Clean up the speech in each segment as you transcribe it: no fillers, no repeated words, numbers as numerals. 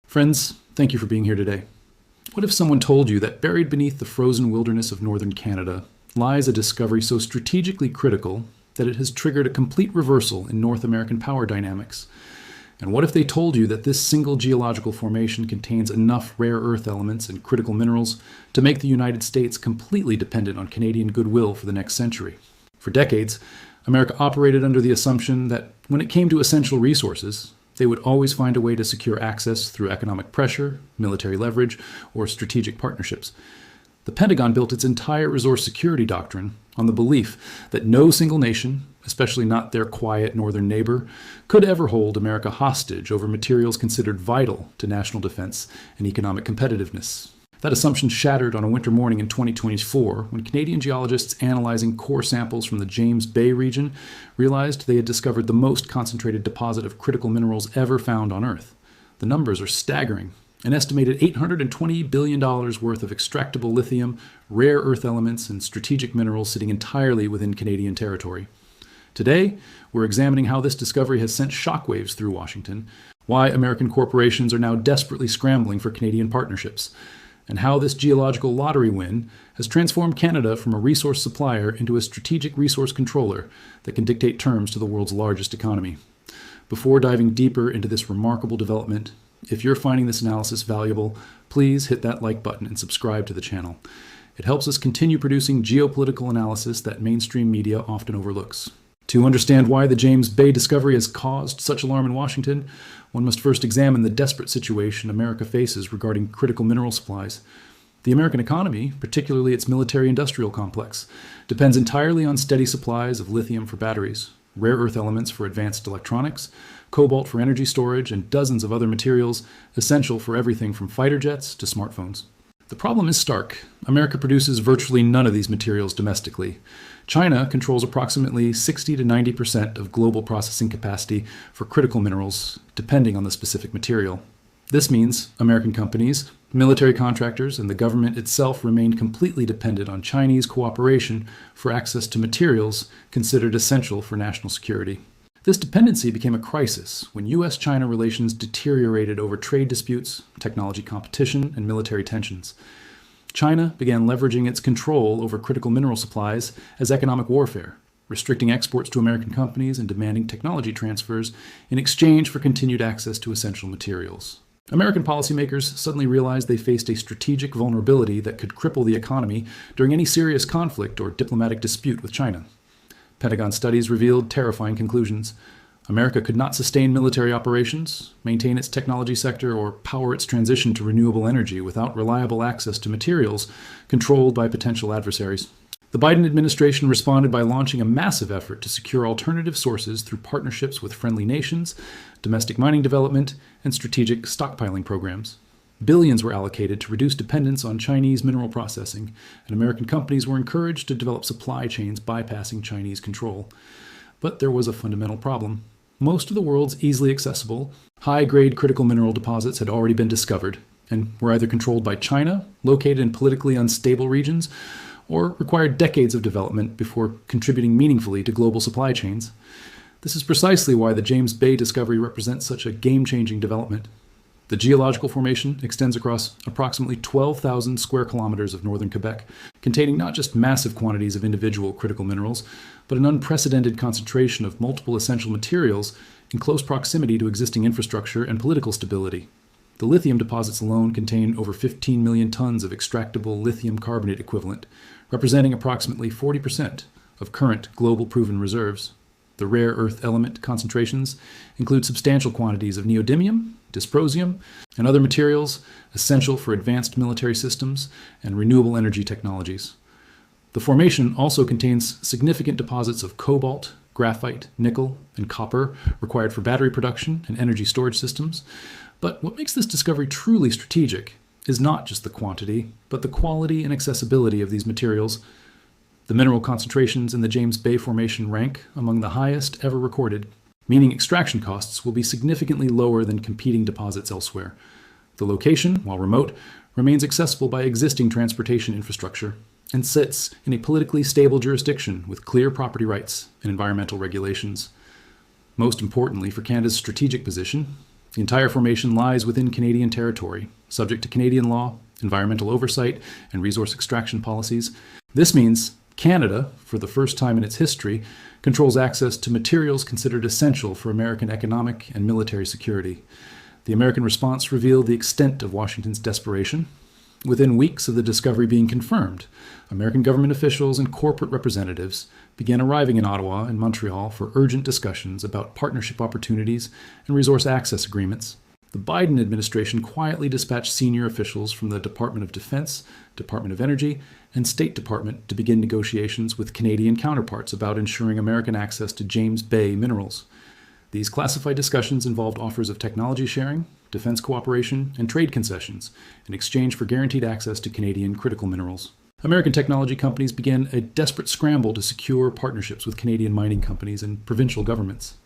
Friends, thank you for being here today. What if someone told you that buried beneath the frozen wilderness of northern Canada lies a discovery so strategically critical that it has triggered a complete reversal in North American power dynamics? And what if they told you that this single geological formation contains enough rare earth elements and critical minerals to make the United States completely dependent on Canadian goodwill for the next century? For decades, America operated under the assumption that when it came to essential resources, they would always find a way to secure access through economic pressure, military leverage, or strategic partnerships. The Pentagon built its entire resource security doctrine on the belief that no single nation, especially not their quiet northern neighbor, could ever hold America hostage over materials considered vital to national defense and economic competitiveness. That assumption shattered on a winter morning in 2024 when Canadian geologists analyzing core samples from the James Bay region realized they had discovered the most concentrated deposit of critical minerals ever found on Earth. The numbers are staggering. An estimated $820 billion worth of extractable lithium, rare earth elements, and strategic minerals sitting entirely within Canadian territory. Today, we're examining how this discovery has sent shockwaves through Washington, why American corporations are now desperately scrambling for Canadian partnerships, and how this geological lottery win has transformed Canada from a resource supplier into a strategic resource controller that can dictate terms to the world's largest economy. Before diving deeper into this remarkable development, if you're finding this analysis valuable, please hit that like button and subscribe to the channel. It helps us continue producing geopolitical analysis that mainstream media often overlooks. To understand why the James Bay discovery has caused such alarm in Washington, one must first examine the desperate situation America faces regarding critical mineral supplies. The American economy, particularly its military-industrial complex, depends entirely on steady supplies of lithium for batteries, rare earth elements for advanced electronics, cobalt for energy storage, and dozens of other materials essential for everything from fighter jets to smartphones. The problem is stark. America produces virtually none of these materials domestically. China controls approximately 60 to 90% of global processing capacity for critical minerals, depending on the specific material. This means American companies, military contractors, and the government itself remain completely dependent on Chinese cooperation for access to materials considered essential for national security. This dependency became a crisis when U.S.-China relations deteriorated over trade disputes, technology competition, and military tensions. China began leveraging its control over critical mineral supplies as economic warfare, restricting exports to American companies and demanding technology transfers in exchange for continued access to essential materials. American policymakers suddenly realized they faced a strategic vulnerability that could cripple the economy during any serious conflict or diplomatic dispute with China. Pentagon studies revealed terrifying conclusions. America could not sustain military operations, maintain its technology sector, or power its transition to renewable energy without reliable access to materials controlled by potential adversaries. The Biden administration responded by launching a massive effort to secure alternative sources through partnerships with friendly nations, domestic mining development, and strategic stockpiling programs. Billions were allocated to reduce dependence on Chinese mineral processing, and American companies were encouraged to develop supply chains bypassing Chinese control. But there was a fundamental problem. Most of the world's easily accessible, high-grade critical mineral deposits had already been discovered and were either controlled by China, located in politically unstable regions, or required decades of development before contributing meaningfully to global supply chains. This is precisely why the James Bay discovery represents such a game-changing development. The geological formation extends across approximately 12,000 square kilometers of northern Quebec, containing not just massive quantities of individual critical minerals, but an unprecedented concentration of multiple essential materials in close proximity to existing infrastructure and political stability. The lithium deposits alone contain over 15 million tons of extractable lithium carbonate equivalent, representing approximately 40% of current global proven reserves. The rare earth element concentrations include substantial quantities of neodymium, dysprosium, and other materials essential for advanced military systems and renewable energy technologies. The formation also contains significant deposits of cobalt, graphite, nickel, and copper required for battery production and energy storage systems. But what makes this discovery truly strategic is not just the quantity, but the quality and accessibility of these materials. The mineral concentrations in the James Bay Formation rank among the highest ever recorded, meaning extraction costs will be significantly lower than competing deposits elsewhere. The location, while remote, remains accessible by existing transportation infrastructure and sits in a politically stable jurisdiction with clear property rights and environmental regulations. Most importantly for Canada's strategic position, The entire formation lies within Canadian territory, subject to Canadian law, environmental oversight, and resource extraction policies. This means Canada, for the first time in its history, controls access to materials considered essential for American economic and military security. The American response revealed the extent of Washington's desperation. Within weeks of the discovery being confirmed, American government officials and corporate representatives began arriving in Ottawa and Montreal for urgent discussions about partnership opportunities and resource access agreements. The Biden administration quietly dispatched senior officials from the Department of Defense, Department of Energy, and State Department to begin negotiations with Canadian counterparts about ensuring American access to James Bay minerals. These classified discussions involved offers of technology sharing, defense cooperation, and trade concessions in exchange for guaranteed access to Canadian critical minerals. American technology companies began a desperate scramble to secure partnerships with Canadian mining companies and provincial governments.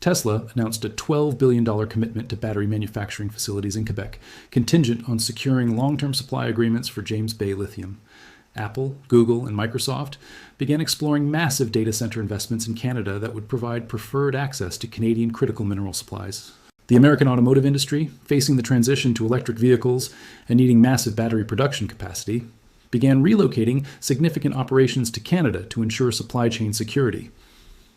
Tesla announced a $12 billion commitment to battery manufacturing facilities in Quebec, contingent on securing long-term supply agreements for James Bay lithium. Apple, Google, and Microsoft began exploring massive data center investments in Canada that would provide preferred access to Canadian critical mineral supplies. The American automotive industry, facing the transition to electric vehicles and needing massive battery production capacity, began relocating significant operations to Canada to ensure supply chain security.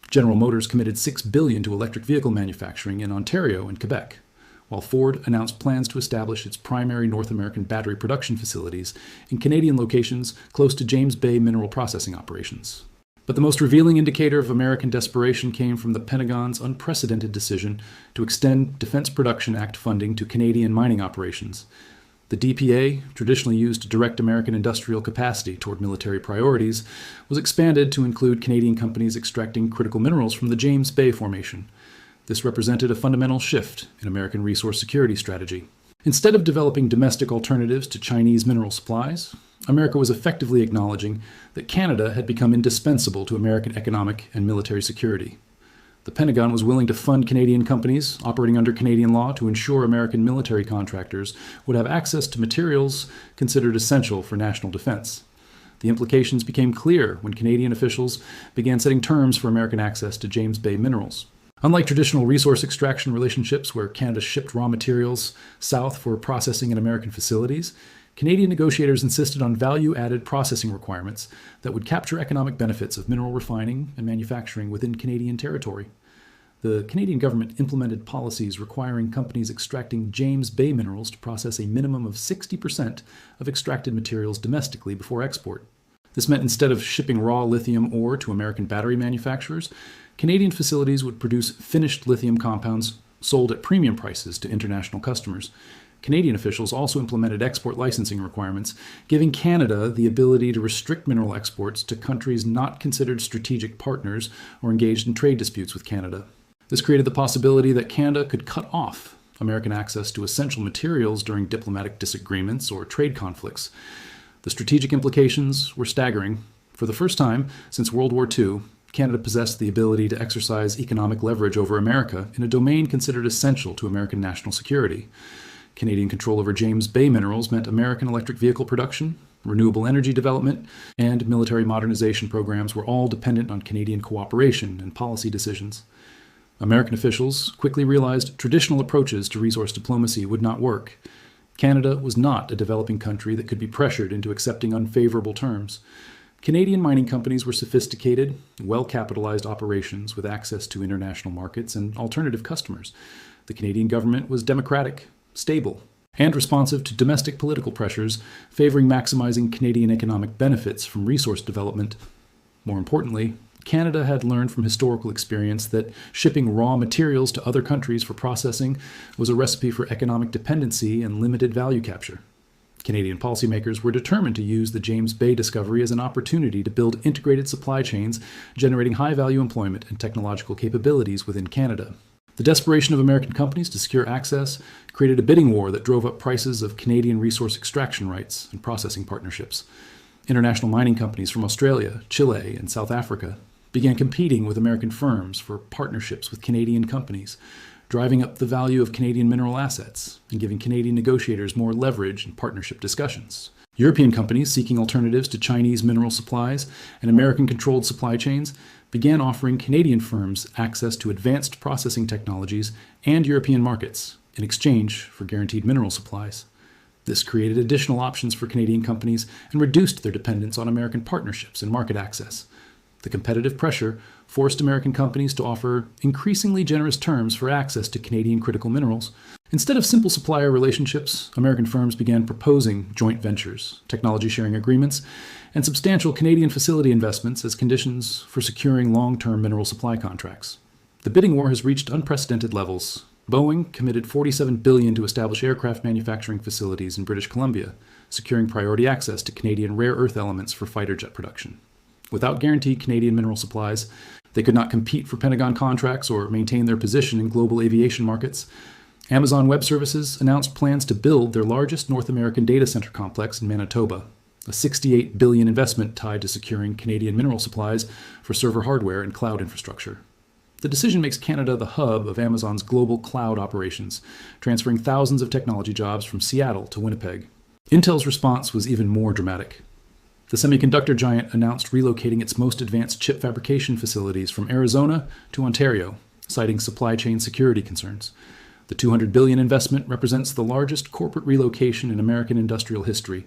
General Motors committed $6 billion to electric vehicle manufacturing in Ontario and Quebec, while Ford announced plans to establish its primary North American battery production facilities in Canadian locations close to James Bay mineral processing operations. But the most revealing indicator of American desperation came from the Pentagon's unprecedented decision to extend Defense Production Act funding to Canadian mining operations. The DPA, traditionally used to direct American industrial capacity toward military priorities, was expanded to include Canadian companies extracting critical minerals from the James Bay Formation. This represented a fundamental shift in American resource security strategy. Instead of developing domestic alternatives to Chinese mineral supplies, America was effectively acknowledging that Canada had become indispensable to American economic and military security. The Pentagon was willing to fund Canadian companies operating under Canadian law to ensure American military contractors would have access to materials considered essential for national defense. The implications became clear when Canadian officials began setting terms for American access to James Bay minerals. Unlike traditional resource extraction relationships where Canada shipped raw materials south for processing in American facilities, Canadian negotiators insisted on value-added processing requirements that would capture economic benefits of mineral refining and manufacturing within Canadian territory. The Canadian government implemented policies requiring companies extracting James Bay minerals to process a minimum of 60% of extracted materials domestically before export. This meant instead of shipping raw lithium ore to American battery manufacturers, Canadian facilities would produce finished lithium compounds sold at premium prices to international customers. Canadian officials also implemented export licensing requirements, giving Canada the ability to restrict mineral exports to countries not considered strategic partners or engaged in trade disputes with Canada. This created the possibility that Canada could cut off American access to essential materials during diplomatic disagreements or trade conflicts. The strategic implications were staggering. For the first time since World War II, Canada possessed the ability to exercise economic leverage over America in a domain considered essential to American national security. Canadian control over James Bay minerals meant American electric vehicle production, renewable energy development, and military modernization programs were all dependent on Canadian cooperation and policy decisions. American officials quickly realized traditional approaches to resource diplomacy would not work. Canada was not a developing country that could be pressured into accepting unfavorable terms. Canadian mining companies were sophisticated, well-capitalized operations with access to international markets and alternative customers. The Canadian government was democratic, stable, and responsive to domestic political pressures favoring maximizing Canadian economic benefits from resource development. More importantly, Canada had learned from historical experience that shipping raw materials to other countries for processing was a recipe for economic dependency and limited value capture. Canadian policymakers were determined to use the James Bay discovery as an opportunity to build integrated supply chains, generating high-value employment and technological capabilities within Canada. The desperation of American companies to secure access created a bidding war that drove up prices of Canadian resource extraction rights and processing partnerships. International mining companies from Australia, Chile, and South Africa began competing with American firms for partnerships with Canadian companies, driving up the value of Canadian mineral assets and giving Canadian negotiators more leverage in partnership discussions. European companies seeking alternatives to Chinese mineral supplies and American-controlled supply chains began offering Canadian firms access to advanced processing technologies and European markets, in exchange for guaranteed mineral supplies. This created additional options for Canadian companies and reduced their dependence on American partnerships and market access. The competitive pressure forced American companies to offer increasingly generous terms for access to Canadian critical minerals. Instead of simple supplier relationships, American firms began proposing joint ventures, technology sharing agreements, and substantial Canadian facility investments as conditions for securing long-term mineral supply contracts. The bidding war has reached unprecedented levels. Boeing committed $47 billion to establish aircraft manufacturing facilities in British Columbia, securing priority access to Canadian rare earth elements for fighter jet production. Without guaranteed Canadian mineral supplies, they could not compete for Pentagon contracts or maintain their position in global aviation markets. Amazon Web Services announced plans to build their largest North American data center complex in Manitoba, a $68 billion investment tied to securing Canadian mineral supplies for server hardware and cloud infrastructure. The decision makes Canada the hub of Amazon's global cloud operations, transferring thousands of technology jobs from Seattle to Winnipeg. Intel's response was even more dramatic. The semiconductor giant announced relocating its most advanced chip fabrication facilities from Arizona to Ontario, citing supply chain security concerns. The $200 billion investment represents the largest corporate relocation in American industrial history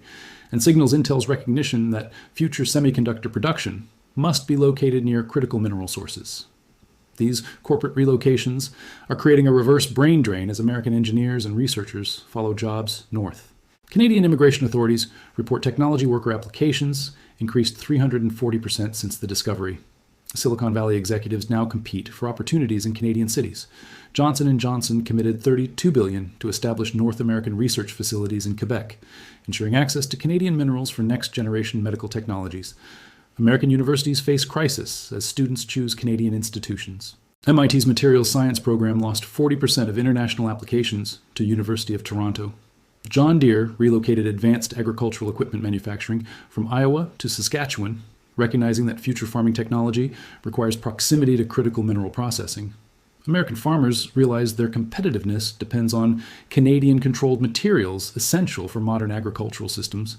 and signals Intel's recognition that future semiconductor production must be located near critical mineral sources. These corporate relocations are creating a reverse brain drain as American engineers and researchers follow jobs north. Canadian immigration authorities report technology worker applications increased 340% since the discovery. Silicon Valley executives now compete for opportunities in Canadian cities. Johnson & Johnson committed $32 billion to establish North American research facilities in Quebec, ensuring access to Canadian minerals for next-generation medical technologies. American universities face crisis as students choose Canadian institutions. MIT's materials science program lost 40% of international applications to University of Toronto. John Deere relocated advanced agricultural equipment manufacturing from Iowa to Saskatchewan, recognizing that future farming technology requires proximity to critical mineral processing. American farmers realize their competitiveness depends on Canadian-controlled materials essential for modern agricultural systems.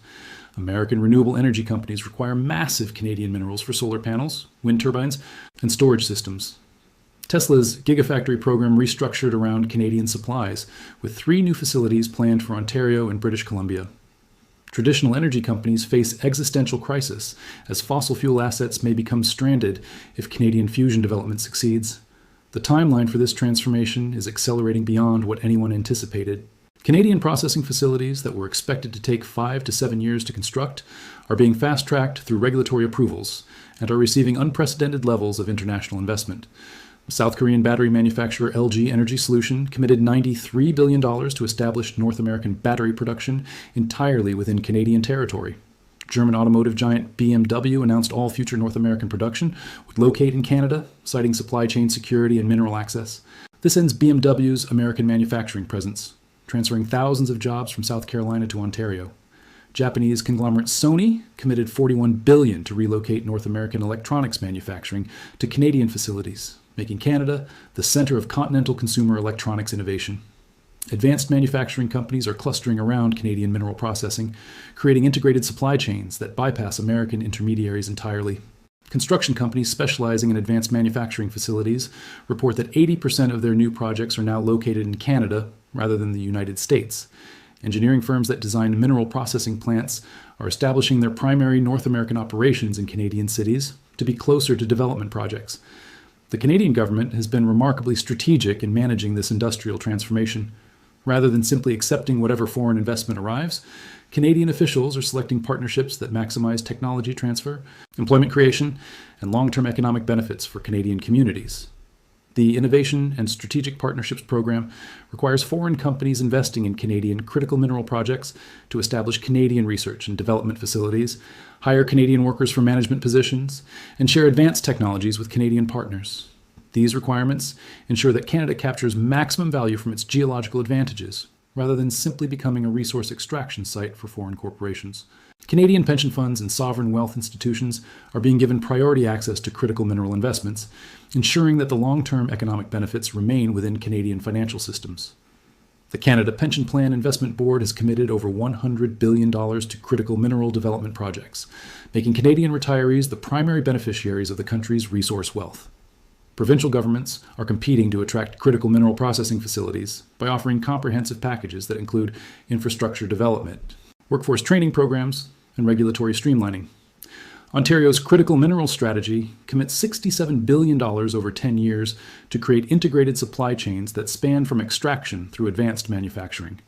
American renewable energy companies require massive Canadian minerals for solar panels, wind turbines, and storage systems. Tesla's Gigafactory program restructured around Canadian supplies, with 3 new facilities planned for Ontario and British Columbia. Traditional energy companies face existential crisis, as fossil fuel assets may become stranded if Canadian fusion development succeeds. The timeline for this transformation is accelerating beyond what anyone anticipated. Canadian processing facilities that were expected to take 5 to 7 years to construct are being fast-tracked through regulatory approvals and are receiving unprecedented levels of international investment. South Korean battery manufacturer LG Energy Solution committed $93 billion to establish North American battery production entirely within Canadian territory. German automotive giant BMW announced all future North American production would locate in Canada, citing supply chain security and mineral access. This ends BMW's American manufacturing presence, transferring thousands of jobs from South Carolina to Ontario. Japanese conglomerate Sony committed $41 billion to relocate North American electronics manufacturing to Canadian facilities, making Canada the center of continental consumer electronics innovation. Advanced manufacturing companies are clustering around Canadian mineral processing, creating integrated supply chains that bypass American intermediaries entirely. Construction companies specializing in advanced manufacturing facilities report that 80% of their new projects are now located in Canada rather than the United States. Engineering firms that design mineral processing plants are establishing their primary North American operations in Canadian cities to be closer to development projects. The Canadian government has been remarkably strategic in managing this industrial transformation. Rather than simply accepting whatever foreign investment arrives, Canadian officials are selecting partnerships that maximize technology transfer, employment creation, and long-term economic benefits for Canadian communities. The Innovation and Strategic Partnerships Program requires foreign companies investing in Canadian critical mineral projects to establish Canadian research and development facilities, hire Canadian workers for management positions, and share advanced technologies with Canadian partners. These requirements ensure that Canada captures maximum value from its geological advantages, rather than simply becoming a resource extraction site for foreign corporations. Canadian pension funds and sovereign wealth institutions are being given priority access to critical mineral investments, ensuring that the long-term economic benefits remain within Canadian financial systems. The Canada Pension Plan Investment Board has committed over $100 billion to critical mineral development projects, making Canadian retirees the primary beneficiaries of the country's resource wealth. Provincial governments are competing to attract critical mineral processing facilities by offering comprehensive packages that include infrastructure development, workforce training programs, and regulatory streamlining. Ontario's critical minerals strategy commits $67 billion over 10 years to create integrated supply chains that span from extraction through advanced manufacturing.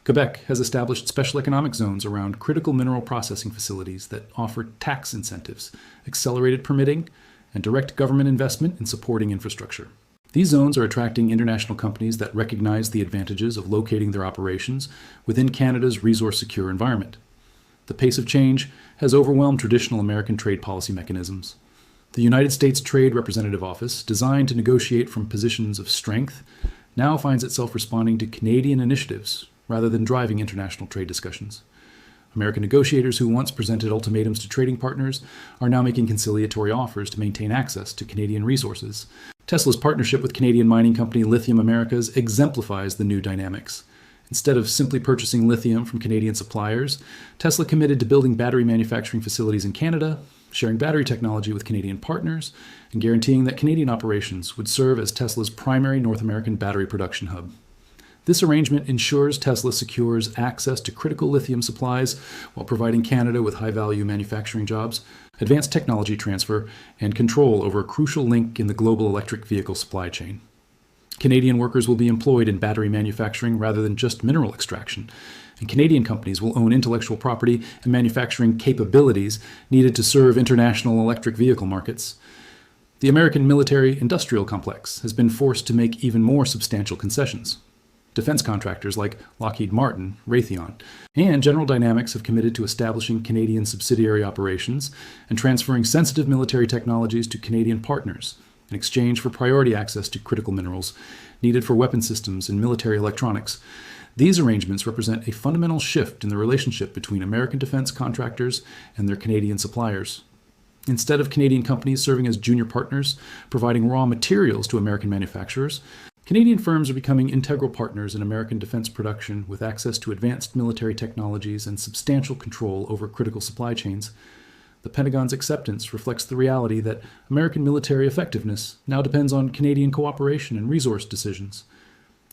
Quebec has established special economic zones around critical mineral processing facilities that offer tax incentives, accelerated permitting, and direct government investment in supporting infrastructure. These zones are attracting international companies that recognize the advantages of locating their operations within Canada's resource-secure environment. The pace of change has overwhelmed traditional American trade policy mechanisms. The United States Trade Representative Office, designed to negotiate from positions of strength, now finds itself responding to Canadian initiatives rather than driving international trade discussions. American negotiators who once presented ultimatums to trading partners are now making conciliatory offers to maintain access to Canadian resources. Tesla's partnership with Canadian mining company Lithium Americas exemplifies the new dynamics. Instead of simply purchasing lithium from Canadian suppliers, Tesla committed to building battery manufacturing facilities in Canada, sharing battery technology with Canadian partners, and guaranteeing that Canadian operations would serve as Tesla's primary North American battery production hub. This arrangement ensures Tesla secures access to critical lithium supplies while providing Canada with high-value manufacturing jobs, advanced technology transfer, and control over a crucial link in the global electric vehicle supply chain. Canadian workers will be employed in battery manufacturing rather than just mineral extraction, and Canadian companies will own intellectual property and manufacturing capabilities needed to serve international electric vehicle markets. The American military-industrial complex has been forced to make even more substantial concessions. Defense contractors like Lockheed Martin, Raytheon, and General Dynamics have committed to establishing Canadian subsidiary operations and transferring sensitive military technologies to Canadian partners in exchange for priority access to critical minerals needed for weapon systems and military electronics. These arrangements represent a fundamental shift in the relationship between American defense contractors and their Canadian suppliers. Instead of Canadian companies serving as junior partners, providing raw materials to American manufacturers, Canadian firms are becoming integral partners in American defense production with access to advanced military technologies and substantial control over critical supply chains. The Pentagon's acceptance reflects the reality that American military effectiveness now depends on Canadian cooperation and resource decisions.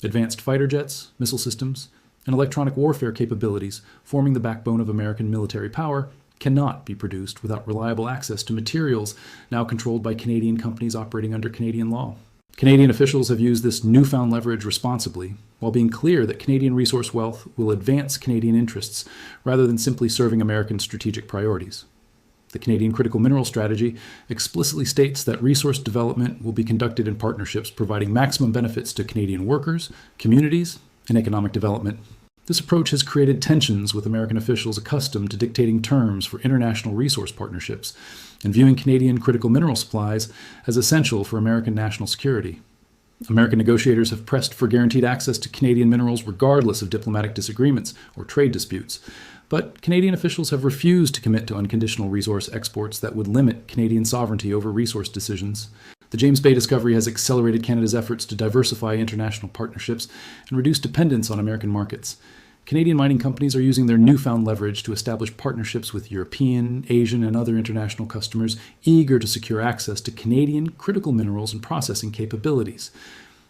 Advanced fighter jets, missile systems, and electronic warfare capabilities forming the backbone of American military power cannot be produced without reliable access to materials now controlled by Canadian companies operating under Canadian law. Canadian officials have used this newfound leverage responsibly, while being clear that Canadian resource wealth will advance Canadian interests rather than simply serving American strategic priorities. The Canadian Critical Mineral Strategy explicitly states that resource development will be conducted in partnerships providing maximum benefits to Canadian workers, communities, and economic development. This approach has created tensions with American officials accustomed to dictating terms for international resource partnerships and viewing Canadian critical mineral supplies as essential for American national security. American negotiators have pressed for guaranteed access to Canadian minerals regardless of diplomatic disagreements or trade disputes. But Canadian officials have refused to commit to unconditional resource exports that would limit Canadian sovereignty over resource decisions. The James Bay discovery has accelerated Canada's efforts to diversify international partnerships and reduce dependence on American markets. Canadian mining companies are using their newfound leverage to establish partnerships with European, Asian, and other international customers eager to secure access to Canadian critical minerals and processing capabilities.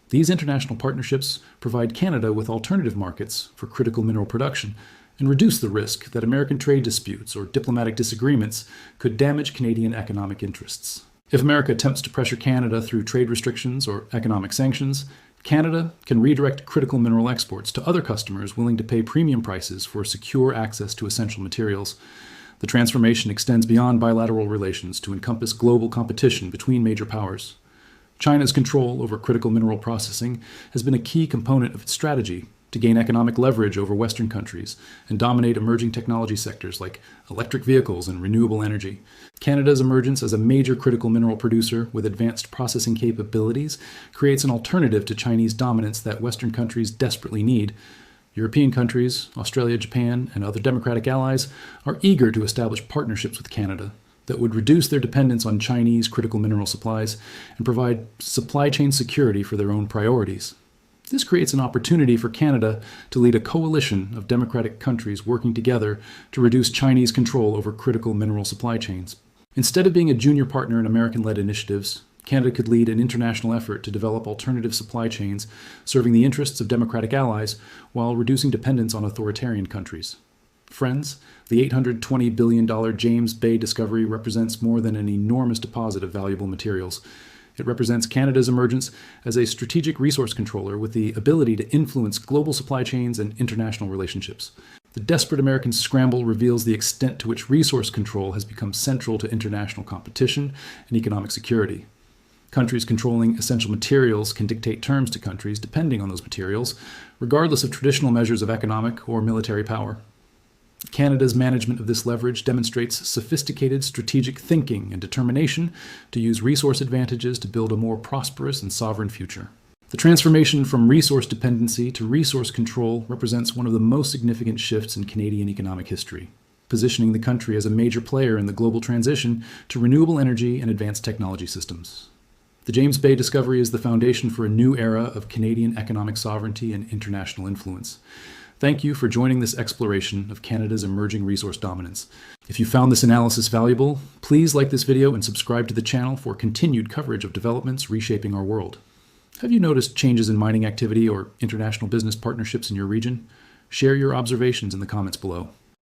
These international partnerships provide Canada with alternative markets for critical mineral production and reduce the risk that American trade disputes or diplomatic disagreements could damage Canadian economic interests. If America attempts to pressure Canada through trade restrictions or economic sanctions, Canada can redirect critical mineral exports to other customers willing to pay premium prices for secure access to essential materials. The transformation extends beyond bilateral relations to encompass global competition between major powers. China's control over critical mineral processing has been a key component of its strategy to gain economic leverage over Western countries and dominate emerging technology sectors like electric vehicles and renewable energy. Canada's emergence as a major critical mineral producer with advanced processing capabilities creates an alternative to Chinese dominance that Western countries desperately need. European countries, Australia, Japan, and other democratic allies are eager to establish partnerships with Canada that would reduce their dependence on Chinese critical mineral supplies and provide supply chain security for their own priorities. This creates an opportunity for Canada to lead a coalition of democratic countries working together to reduce Chinese control over critical mineral supply chains. Instead of being a junior partner in American-led initiatives, Canada could lead an international effort to develop alternative supply chains serving the interests of democratic allies while reducing dependence on authoritarian countries. Friends, the $820 billion James Bay discovery represents more than an enormous deposit of valuable materials. It represents Canada's emergence as a strategic resource controller with the ability to influence global supply chains and international relationships. The desperate American scramble reveals the extent to which resource control has become central to international competition and economic security. Countries controlling essential materials can dictate terms to countries depending on those materials, regardless of traditional measures of economic or military power. Canada's management of this leverage demonstrates sophisticated strategic thinking and determination to use resource advantages to build a more prosperous and sovereign future. The transformation from resource dependency to resource control represents one of the most significant shifts in Canadian economic history, positioning the country as a major player in the global transition to renewable energy and advanced technology systems. The James Bay discovery is the foundation for a new era of Canadian economic sovereignty and international influence. Thank you for joining this exploration of Canada's emerging resource dominance. If you found this analysis valuable, please like this video and subscribe to the channel for continued coverage of developments reshaping our world. Have you noticed changes in mining activity or international business partnerships in your region? Share your observations in the comments below.